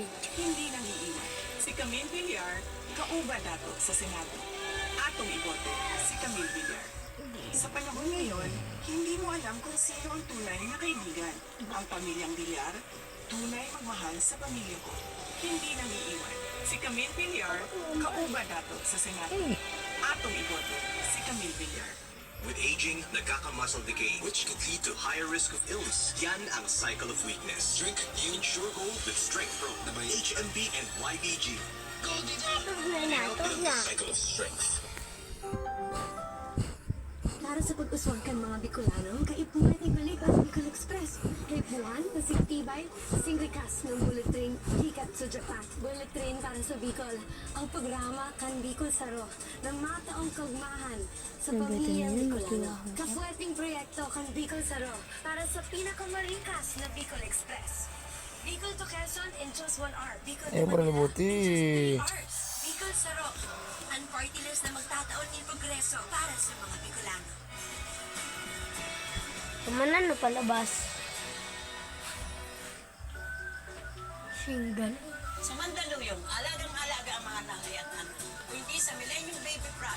video. Hindi nang iiwan. Si Camille Villar, kauban nato sa Senado. Atong iboto, si Camille Villar. Sa panahon ngayon, hindi mo alam kung sino ang tunay na kaibigan. Ang pamilyang Villar, tunay magmahal sa pamilya ko. Hindi nang iiwan. Si Camille Villar, kauban nato sa Senado. Atong iboto, si Camille Villar. With aging, nagkaka-muscle decay, which could lead to higher risk of illness. Yan ang cycle of weakness. Drink Ensure Gold with Strength Pro na may HMB and YBG. Gold Tos na. cycle of strength. Para sa pag-uswag kan mga Bicolano, kaipunan ibalik ang Bicol Express. Kaipuan, kasing tibay, kasing rikas ng bullet train, hikat sa Japan. Bullet train para sa Bicol. Ang programa kan Bicol Saro, ng mga taong kagmahan sa pamilyang Bicolano. Kafueting proyekto kan Bicol Saro, para sa pinakamarikas na Bicol Express. Bicol to Quezon in just 1 hour. Bicol to Para Manila mabuti. in just 3 hours. Bicol Saro, ang party list na magtataon ng progreso para sa mga Bicolano. Kumanan no palabas. Single. Sa Mandaluyong, alagang-alaga ang mga nanay at anak. Kung hindi sa Millennium Baby Project,